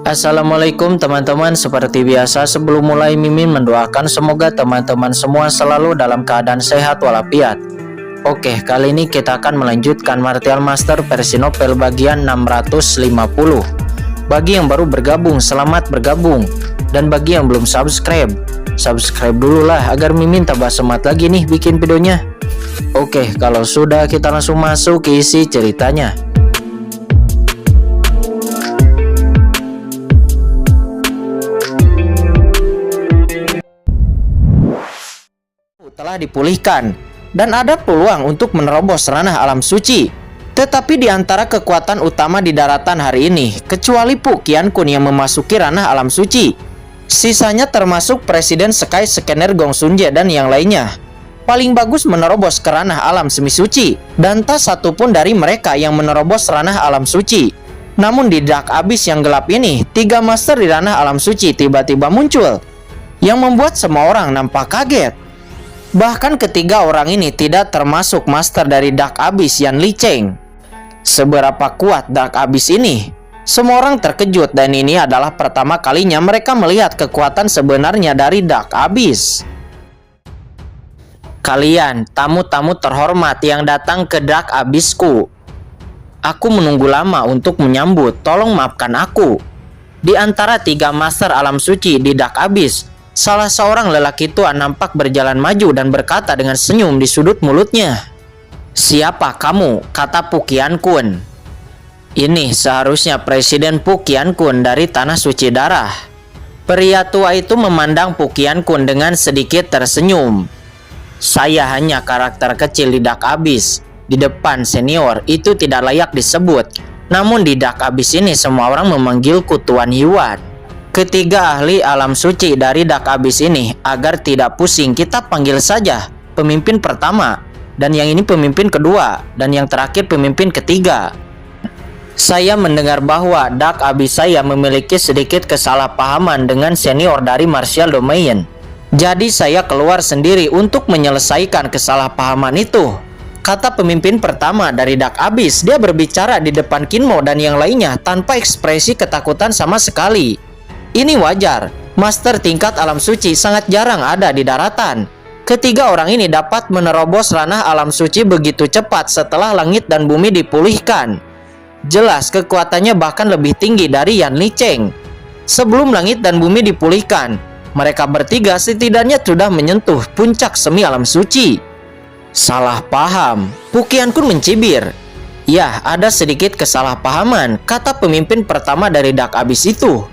Assalamualaikum teman-teman, seperti biasa sebelum mulai Mimin mendoakan semoga teman-teman semua selalu dalam keadaan sehat walafiat. Oke, kali ini kita akan melanjutkan Martial Master versi novel bagian 650. Bagi yang baru bergabung, selamat bergabung. Dan bagi yang belum subscribe dulu lah agar Mimin tambah semangat lagi nih bikin videonya. Oke, kalau sudah kita langsung masuk ke isi ceritanya. Telah dipulihkan dan ada peluang untuk menerobos ranah alam suci. Tetapi di antara kekuatan utama di daratan hari ini, kecuali Pu Qiankun yang memasuki ranah alam suci, sisanya termasuk Presiden Sky Scanner Gong Xunjie dan yang lainnya, paling bagus menerobos ke ranah alam semi suci, dan tak satupun dari mereka yang menerobos ranah alam suci. Namun di Dark Abyss yang gelap ini, 3 master di ranah alam suci tiba-tiba muncul, yang membuat semua orang nampak kaget. Bahkan ketiga orang ini tidak termasuk master dari Dark Abyss Yan Licheng. Seberapa kuat Dark Abyss ini? Semua orang terkejut dan ini adalah pertama kalinya mereka melihat kekuatan sebenarnya dari Dark Abyss. Kalian, tamu-tamu terhormat yang datang ke Dark Abyssku. Aku menunggu lama untuk menyambut, tolong maafkan aku. Di antara 3 master alam suci di Dark Abyss, salah seorang lelaki tua nampak berjalan maju dan berkata dengan senyum di sudut mulutnya. "Siapa kamu?" kata Pu Qiankun. "Ini seharusnya Presiden Pu Qiankun dari Tanah Suci Darah." Pria tua itu memandang Pu Qiankun dengan sedikit tersenyum. "Saya hanya karakter kecil di Dark Abyss. Di depan senior itu tidak layak disebut. Namun di Dark Abyss ini semua orang memanggilku Tuan Yuan. Ketiga ahli alam suci dari Dark Abyss ini, agar tidak pusing kita panggil saja pemimpin pertama, dan yang ini pemimpin kedua, dan yang terakhir pemimpin ketiga. Saya mendengar bahwa Dark Abyss saya memiliki sedikit kesalahpahaman dengan senior dari Martial Domain. Jadi saya keluar sendiri untuk menyelesaikan kesalahpahaman itu," kata pemimpin pertama dari Dark Abyss. Dia berbicara di depan Kinmo dan yang lainnya tanpa ekspresi ketakutan sama sekali. Ini wajar, master tingkat alam suci sangat jarang ada di daratan. Ketiga orang ini dapat menerobos ranah alam suci begitu cepat setelah langit dan bumi dipulihkan. Jelas kekuatannya bahkan lebih tinggi dari Yan Licheng. Sebelum langit dan bumi dipulihkan, mereka bertiga setidaknya sudah menyentuh puncak semi alam suci. Salah paham, Pu Qiankun mencibir. "Ya, ada sedikit kesalahpahaman," kata pemimpin pertama dari Dark Abyss itu.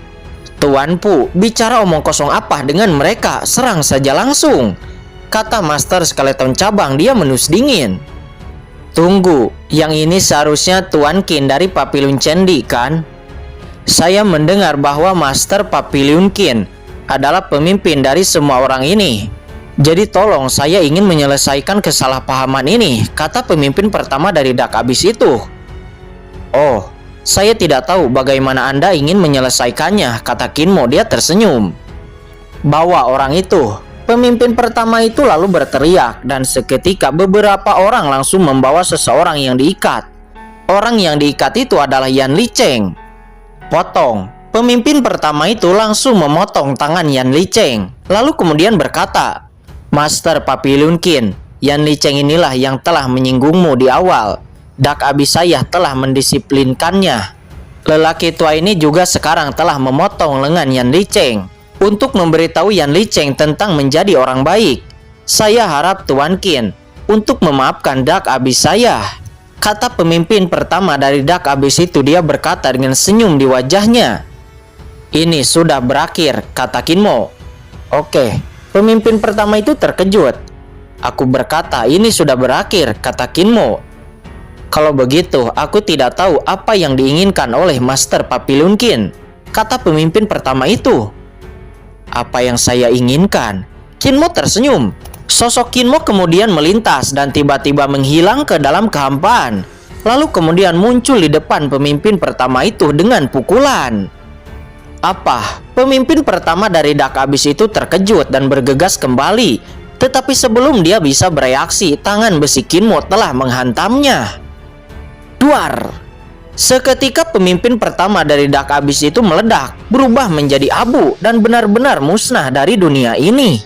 "Tuan Pu, bicara omong kosong apa dengan mereka? Serang saja langsung," kata Master Skeleton Cabang. Dia menus dingin. "Tunggu, yang ini seharusnya Tuan Qin dari Papillon Candi kan? Saya mendengar bahwa Master Papillon Qin adalah pemimpin dari semua orang ini. Jadi tolong, saya ingin menyelesaikan kesalahpahaman ini," kata pemimpin pertama dari Dark Abyss itu. "Oh, saya tidak tahu bagaimana Anda ingin menyelesaikannya," kata Kinmo. Dia tersenyum. "Bawa orang itu." Pemimpin pertama itu lalu berteriak dan seketika beberapa orang langsung membawa seseorang yang diikat. Orang yang diikat itu adalah Yan Licheng. "Potong." Pemimpin pertama itu langsung memotong tangan Yan Licheng, lalu kemudian berkata, "Master Papillon Qin, Yan Licheng inilah yang telah menyinggungmu di awal. Dark Abyss saya telah mendisiplinkannya. Lelaki tua ini juga sekarang telah memotong lengan Yan Licheng untuk memberitahu Yan Licheng tentang menjadi orang baik. Saya harap Tuan Qin untuk memaafkan Dark Abyss saya," kata pemimpin pertama dari Dark Abyss itu. Dia berkata dengan senyum di wajahnya. "Ini sudah berakhir," kata Kinmo. "Oke." Pemimpin pertama itu terkejut. "Aku berkata ini sudah berakhir," kata Kinmo. "Kalau begitu, aku tidak tahu apa yang diinginkan oleh Master Papillon Qin," kata pemimpin pertama itu. "Apa yang saya inginkan?" Kinmo tersenyum. Sosok Kinmo kemudian melintas dan tiba-tiba menghilang ke dalam kehampaan. Lalu kemudian muncul di depan pemimpin pertama itu dengan pukulan. "Apa?" Pemimpin pertama dari Dark Abyss itu terkejut dan bergegas kembali. Tetapi sebelum dia bisa bereaksi, tangan besi Kinmo telah menghantamnya. Duar! Seketika pemimpin pertama dari Dark Abyss itu meledak, berubah menjadi abu dan benar-benar musnah dari dunia ini.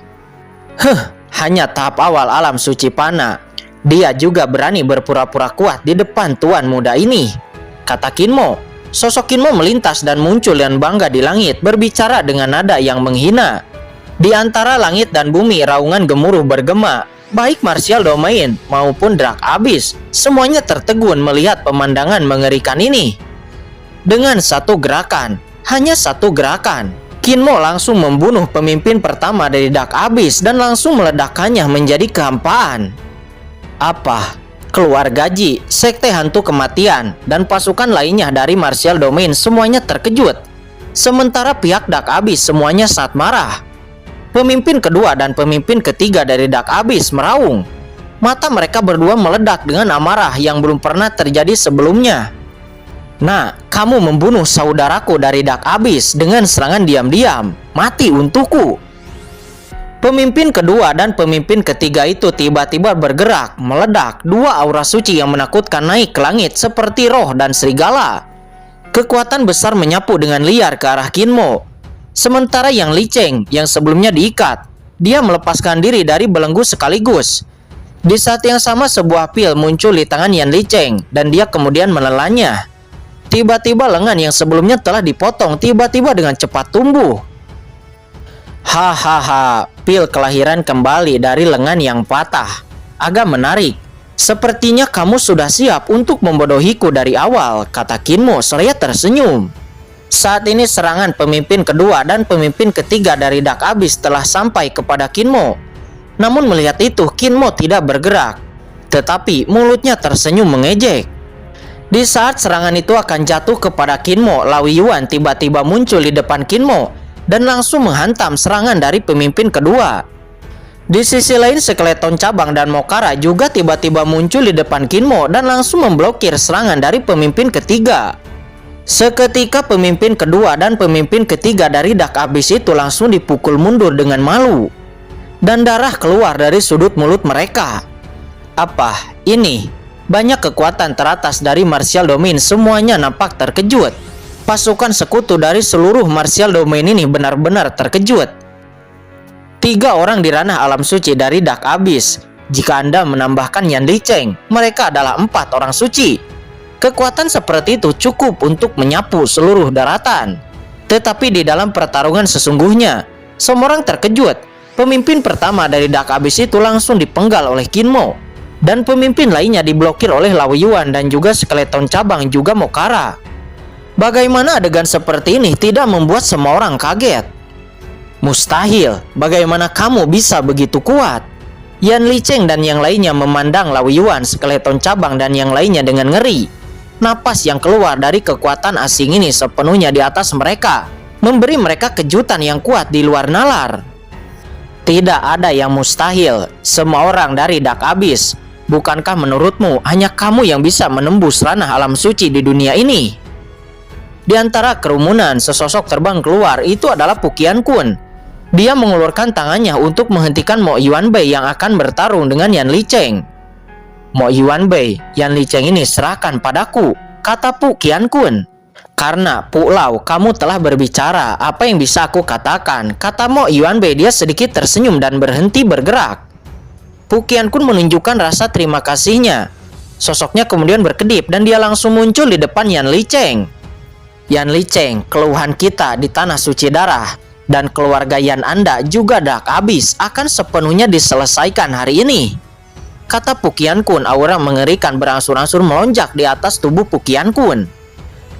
Hanya tahap awal alam suci Pana. Dia juga berani berpura-pura kuat di depan tuan muda ini, kata Kinmo. Sosok Kinmo melintas dan muncul dengan bangga di langit, berbicara dengan nada yang menghina. Di antara langit dan bumi raungan gemuruh bergema. Baik Martial Domain maupun Dark Abyss, semuanya tertegun melihat pemandangan mengerikan ini. Dengan satu gerakan, hanya satu gerakan, Kinmo langsung membunuh pemimpin pertama dari Dark Abyss dan langsung meledakkannya menjadi kehampaan. Apa? Keluarga Ji, sekte hantu kematian, dan pasukan lainnya dari Martial Domain semuanya terkejut. Sementara pihak Dark Abyss semuanya sangat marah. Pemimpin kedua dan pemimpin ketiga dari Dark Abyss meraung. Mata mereka berdua meledak dengan amarah yang belum pernah terjadi sebelumnya. Nah, kamu membunuh saudaraku dari Dark Abyss dengan serangan diam-diam. Mati untukku. Pemimpin kedua dan pemimpin ketiga itu tiba-tiba bergerak, meledak. Dua aura suci yang menakutkan naik ke langit seperti roh dan serigala. Kekuatan besar menyapu dengan liar ke arah Kinmo. Sementara Yang Li Cheng yang sebelumnya diikat, dia melepaskan diri dari belenggu sekaligus. Di saat yang sama sebuah pil muncul di tangan Yan Li Cheng dan dia kemudian menelannya. Tiba-tiba lengan yang sebelumnya telah dipotong tiba-tiba dengan cepat tumbuh. Hahaha, pil kelahiran kembali dari lengan yang patah. Agak menarik. Sepertinya kamu sudah siap untuk membodohiku dari awal, kata Kinmo seraya tersenyum. Saat ini serangan pemimpin kedua dan pemimpin ketiga dari Dark Abyss telah sampai kepada Kinmo. Namun melihat itu, Kinmo tidak bergerak, tetapi mulutnya tersenyum mengejek. Di saat serangan itu akan jatuh kepada Kinmo, Lawi Yuan tiba-tiba muncul di depan Kinmo dan langsung menghantam serangan dari pemimpin kedua. Di sisi lain, Skeleton Cabang dan Mokara juga tiba-tiba muncul di depan Kinmo dan langsung memblokir serangan dari pemimpin ketiga. Seketika pemimpin kedua dan pemimpin ketiga dari Dark Abyss itu langsung dipukul mundur dengan malu. Dan darah keluar dari sudut mulut mereka. Apa ini? Banyak kekuatan teratas dari Martial Domain semuanya nampak terkejut. Pasukan sekutu dari seluruh Martial Domain ini benar-benar terkejut. 3 orang di ranah alam suci dari Dark Abyss. Jika Anda menambahkan Yan Li Cheng, mereka adalah 4 orang suci. Kekuatan seperti itu cukup untuk menyapu seluruh daratan. Tetapi di dalam pertarungan sesungguhnya, semua orang terkejut. Pemimpin pertama dari Dark Abyss itu langsung dipenggal oleh Kinmo. Dan pemimpin lainnya diblokir oleh Lawi Yuan dan juga Skeleton Cabang juga Mokara. Bagaimana adegan seperti ini tidak membuat semua orang kaget? Mustahil, bagaimana kamu bisa begitu kuat? Yan Li Cheng dan yang lainnya memandang Lawi Yuan, Skeleton Cabang dan yang lainnya dengan ngeri. Napas yang keluar dari kekuatan asing ini sepenuhnya di atas mereka, memberi mereka kejutan yang kuat di luar nalar. Tidak ada yang mustahil, semua orang dari Dark Abyss. Bukankah menurutmu hanya kamu yang bisa menembus ranah alam suci di dunia ini? Di antara kerumunan, sesosok terbang keluar, itu adalah Pukian Kun. Dia mengulurkan tangannya untuk menghentikan Mo Yuanbei yang akan bertarung dengan Yan Li Cheng. Mo Yuanbei, Yan Li Cheng ini serahkan padaku, kata Pukian Kun. Karena Pu Lao, kamu telah berbicara, apa yang bisa aku katakan, kata Mo Yuanbei. Dia sedikit tersenyum dan berhenti bergerak. Pukian Kun menunjukkan rasa terima kasihnya. Sosoknya kemudian berkedip dan dia langsung muncul di depan Yan Li Cheng. Yan Li Cheng, keluhan kita di tanah suci darah dan keluarga Yan Anda juga Dark Abyss akan sepenuhnya diselesaikan hari ini, kata Pukian Kun. Aura mengerikan berangsur-angsur melonjak di atas tubuh Pukian Kun.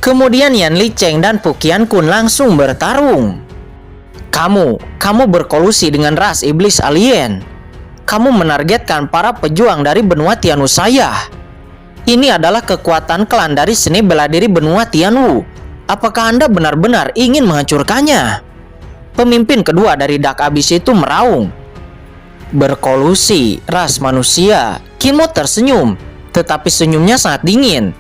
Kemudian Yan Li Cheng dan Pukian Kun langsung bertarung. Kamu berkolusi dengan ras iblis alien. Kamu menargetkan para pejuang dari benua Tianusaya. Ini adalah kekuatan klan dari seni bela diri benua Tianwu. Apakah Anda benar-benar ingin menghancurkannya? Pemimpin kedua dari Dark Abyss itu meraung. Berkolusi, ras manusia. Kinmo tersenyum, tetapi senyumnya sangat dingin.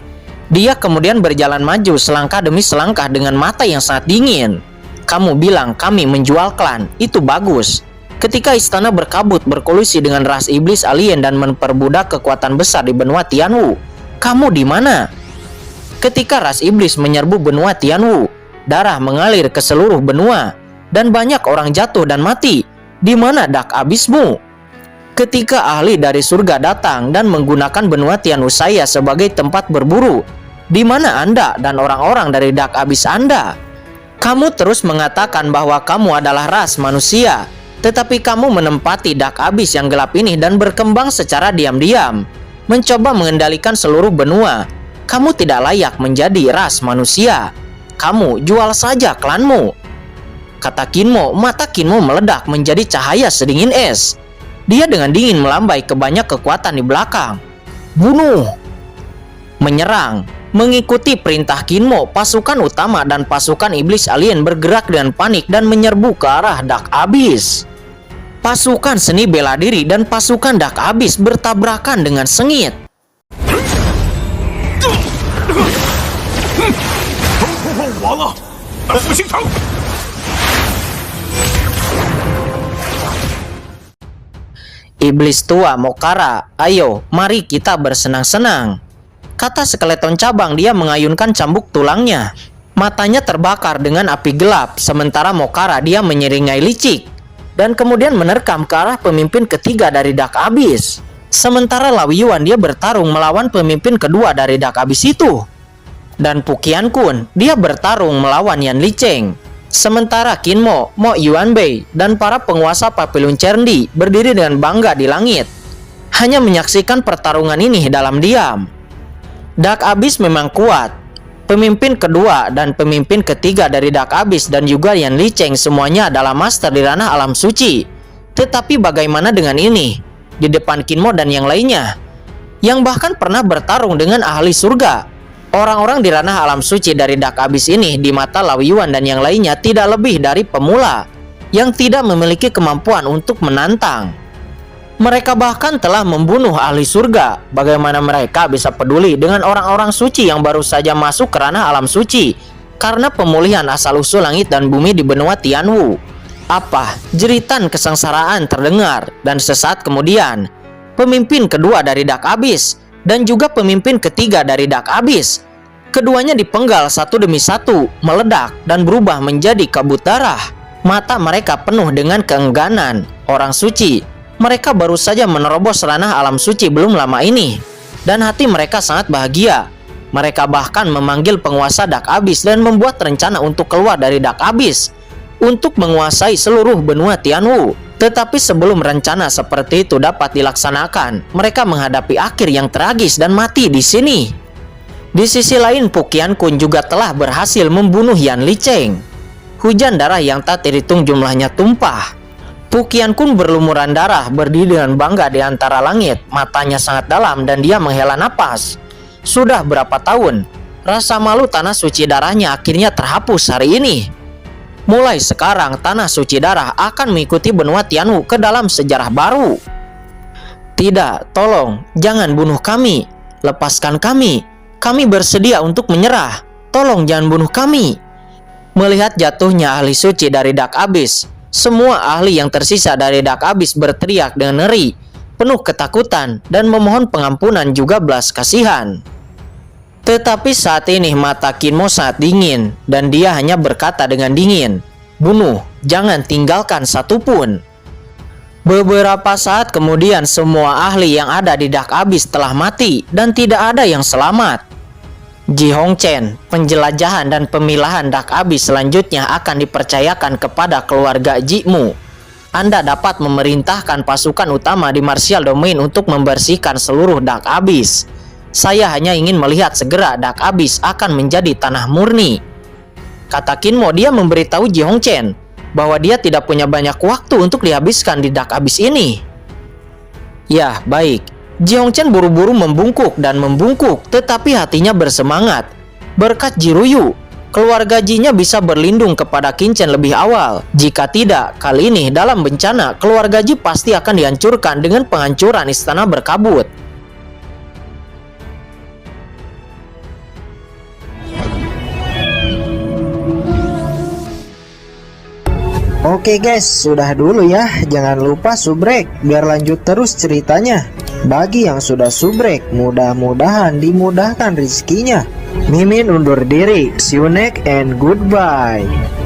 Dia kemudian berjalan maju selangkah demi selangkah dengan mata yang sangat dingin. Kamu bilang kami menjual klan, itu bagus. Ketika istana berkabut berkolusi dengan ras iblis alien dan memperbudak kekuatan besar di benua Tianwu, kamu di mana? Ketika ras iblis menyerbu benua Tianwu, darah mengalir ke seluruh benua dan banyak orang jatuh dan mati. Di mana dak abismu? Ketika ahli dari surga datang dan menggunakan benua Tianwu saya sebagai tempat berburu, di mana Anda dan orang-orang dari dak abis Anda? Kamu terus mengatakan bahwa kamu adalah ras manusia, tetapi kamu menempati dak abis yang gelap ini dan berkembang secara diam-diam, mencoba mengendalikan seluruh benua. Kamu tidak layak menjadi ras manusia. Kamu jual saja klanmu. Kata Kinmo. Mata Kinmo meledak menjadi cahaya sedingin es. Dia dengan dingin melambai ke banyak kekuatan di belakang. Bunuh! Menyerang. Mengikuti perintah Kinmo, pasukan utama dan pasukan iblis alien bergerak dengan panik dan menyerbu ke arah dak abis. Pasukan seni bela diri dan pasukan dak abis bertabrakan dengan sengit. Iblis tua Mokara, ayo, mari kita bersenang-senang. Kata skeleton cabang. Dia mengayunkan cambuk tulangnya. Matanya terbakar dengan api gelap, sementara Mokara dia menyeringai licik dan kemudian menerkam ke arah pemimpin ketiga dari dak abis. Sementara Lao Yuan dia bertarung melawan pemimpin kedua dari dak abis itu. Dan Pukian Kun dia bertarung melawan Yan Licheng. Sementara Kinmo, Mo Yuanbei dan para penguasa Papilun Cerndi berdiri dengan bangga di langit, hanya menyaksikan pertarungan ini dalam diam. Dak abis memang kuat. Pemimpin kedua dan pemimpin ketiga dari dak abis dan juga Yan Licheng semuanya adalah master di ranah alam suci. Tetapi bagaimana dengan ini? Di depan Kinmo dan yang lainnya, yang bahkan pernah bertarung dengan ahli surga. Orang-orang di ranah alam suci dari dak abis ini di mata Lao Yuan dan yang lainnya tidak lebih dari pemula yang tidak memiliki kemampuan untuk menantang. Mereka bahkan telah membunuh ahli surga. Bagaimana mereka bisa peduli dengan orang-orang suci yang baru saja masuk ke ranah alam suci karena pemulihan asal-usul langit dan bumi di benua Tianwu? Apa? Jeritan kesengsaraan terdengar, dan sesaat kemudian pemimpin kedua dari dak abis dan juga pemimpin ketiga dari dak abis, keduanya dipenggal satu demi satu, meledak dan berubah menjadi kabut darah. Mata mereka penuh dengan keengganan. Orang suci, mereka baru saja menerobos ranah alam suci belum lama ini, dan hati mereka sangat bahagia. Mereka bahkan memanggil penguasa dak abis dan membuat rencana untuk keluar dari dak abis untuk menguasai seluruh benua Tianwu. Tetapi sebelum rencana seperti itu dapat dilaksanakan, mereka menghadapi akhir yang tragis dan mati di sini. Di sisi lain, Pukian Kun juga telah berhasil membunuh Yan Licheng. Hujan darah yang tak terhitung jumlahnya tumpah. Pukian Kun berlumuran darah, berdiri dengan bangga di antara langit. Matanya sangat dalam dan dia menghela napas. Sudah berapa tahun, rasa malu tanah suci darahnya akhirnya terhapus hari ini. Mulai sekarang, tanah suci darah akan mengikuti benua Tianwu ke dalam sejarah baru. Tidak, tolong, jangan bunuh kami. Lepaskan kami. Kami bersedia untuk menyerah. Tolong jangan bunuh kami. Melihat jatuhnya ahli suci dari dak abis, semua ahli yang tersisa dari dak abis berteriak dengan ngeri, penuh ketakutan dan memohon pengampunan juga belas kasihan. Tetapi saat ini mata Kinmo sangat dingin dan dia hanya berkata dengan dingin, "Bunuh, jangan tinggalkan satupun." Beberapa saat kemudian semua ahli yang ada di dak abis telah mati dan tidak ada yang selamat. Ji Hongchen, penjelajahan dan pemilahan dak abis selanjutnya akan dipercayakan kepada keluarga Ji Mu. Anda dapat memerintahkan pasukan utama di Martial Domain untuk membersihkan seluruh dak abis. Saya hanya ingin melihat segera dak abis akan menjadi tanah murni. Kata Kinmo. Dia memberitahu Ji Hongchen bahwa dia tidak punya banyak waktu untuk dihabiskan di dak abis ini. Ya, baik. Ji Hongchen buru-buru membungkuk dan membungkuk, tetapi hatinya bersemangat. Berkat Jiruyu, keluarga Ji-nya bisa berlindung kepada Qinchen lebih awal. Jika tidak, kali ini dalam bencana, keluarga Ji pasti akan dihancurkan dengan penghancuran istana berkabut. Oke guys, sudah dulu ya. Jangan lupa subrek biar lanjut terus ceritanya. Bagi yang sudah subrek, mudah-mudahan dimudahkan rezekinya. Mimin undur diri. See you next and goodbye.